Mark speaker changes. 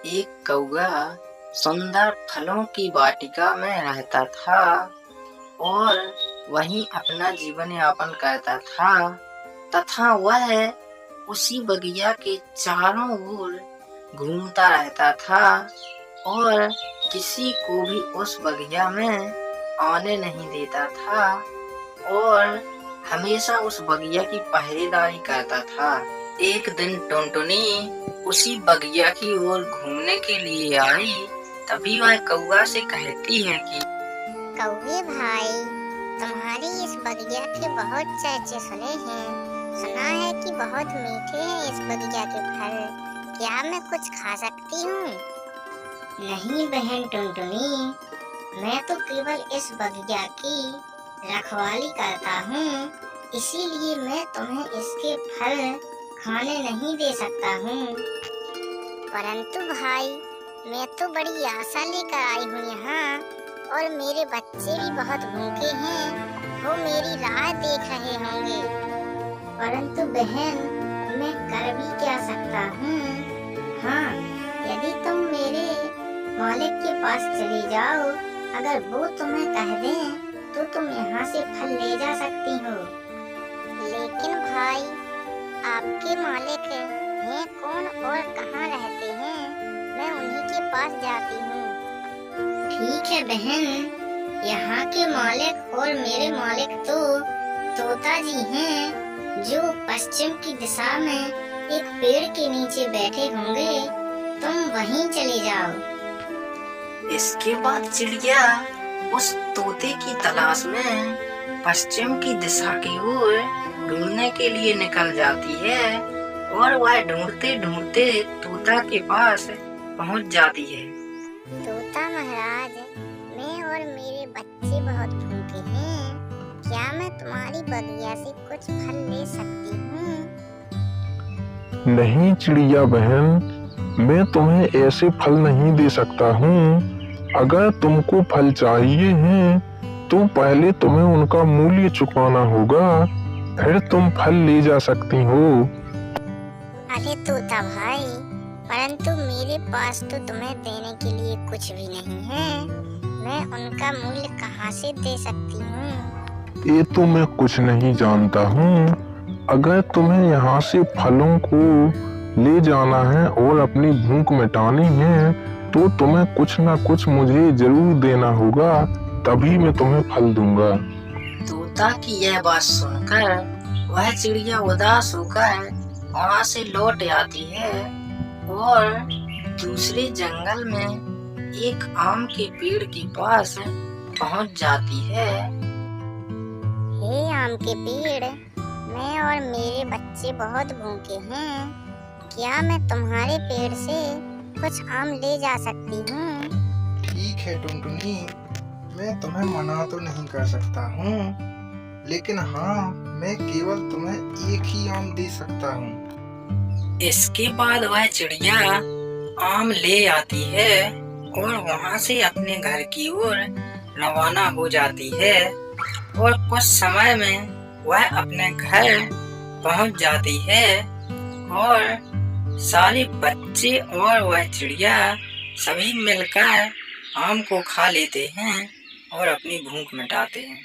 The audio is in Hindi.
Speaker 1: एक कौआ सुंदर फलों की वाटिका में रहता था और वहीं अपना जीवन यापन करता था तथा वह उसी बगिया के चारों ओर घूमता रहता था और किसी को भी उस बगिया में आने नहीं देता था और हमेशा उस बगिया की पहरेदारी करता था। एक दिन टुनटुनी उसी बगिया की ओर घूमने के लिए आई। तभी वह कौआ से कहती है कि
Speaker 2: कौवे भाई, तुम्हारी इस बगिया के बहुत चर्चे सुने हैं। सुना है कि बहुत मीठे हैं इस बगिया के फल। क्या मैं कुछ खा सकती हूँ? नहीं बहन टुनटुनी, मैं तो केवल इस बगिया की रखवाली करता हूँ, इसीलिए मैं तुम्हें इसके फल खाने नहीं दे सकता हूँ। परंतु भाई, मैं तो बड़ी आशा लेकर आई हूँ यहाँ और मेरे बच्चे भी बहुत भूखे हैं, वो मेरी राह देख रहे होंगे। परंतु बहन, मैं कर भी क्या सकता हूँ? हाँ, यदि तुम मेरे मालिक के पास चले जाओ, अगर वो तुम्हें कह दें तो तुम यहाँ से फल ले जा सकती हो। लेकिन भाई, आपके मालिक हैं कौन और कहाँ रहते हैं? मैं उन्हीं के पास जाती हूँ। ठीक है बहन, यहाँ के मालिक और मेरे मालिक तो तोता जी हैं, जो पश्चिम की दिशा में एक पेड़ के नीचे बैठे होंगे। तुम वहीं चले जाओ।
Speaker 1: इसके बाद चिड़िया उस तोते की तलाश में पश्चिम की दिशा की ओर ढूंढने के लिए निकल जाती है और वह ढूंढते ढूंढते तोता के पास पहुंच जाती है।
Speaker 2: तोता महाराज, मैं और मेरे बच्चे बहुत भूखे हैं। क्या मैं तुम्हारी बगिया से कुछ फल ले सकती हूँ?
Speaker 3: नहीं चिड़िया बहन, मैं तुम्हें ऐसे फल नहीं दे सकता हूँ। अगर तुमको फल चाहिए हैं तो पहले तुम्हें उनका मूल्य चुकाना होगा, फिर तुम फल ले जा सकती हो।
Speaker 2: अरे तोता भाई, परंतु मेरे पास तो तुम्हें देने के लिए कुछ भी नहीं है। मैं उनका मूल्य कहाँ से दे सकती हूँ?
Speaker 3: ये तो मैं कुछ नहीं जानता हूँ। अगर तुम्हें यहाँ से फलों को ले जाना है और अपनी भूख मिटानी है तो तुम्हें कुछ ना कुछ मुझे जरूर देना होगा, तभी मैं तुम्हें फल दूंगा।
Speaker 1: तोता की यह बात सुनकर वह चिड़िया उदास होकर वहाँ से लौट आती है और दूसरे जंगल में एक आम के पेड़ के पास पहुँच जाती है।
Speaker 2: हे आम के पेड़, मैं और मेरे बच्चे बहुत भूखे हैं। क्या मैं तुम्हारे पेड़ से कुछ आम ले जा सकती हूँ?
Speaker 4: ठीक है टुनटुनी, मैं तुम्हें मना तो नहीं कर सकता हूँ, लेकिन हाँ, मैं केवल तुम्हें एक ही आम दे सकता हूँ।
Speaker 1: इसके बाद वह चिड़िया आम ले आती है और वहाँ से अपने घर की ओर रवाना हो जाती है और कुछ समय में वह अपने घर पहुँच जाती है और सारे बच्चे और वह चिड़िया सभी मिलकर आम को खा लेते हैं और अपनी भूख मिटाते हैं।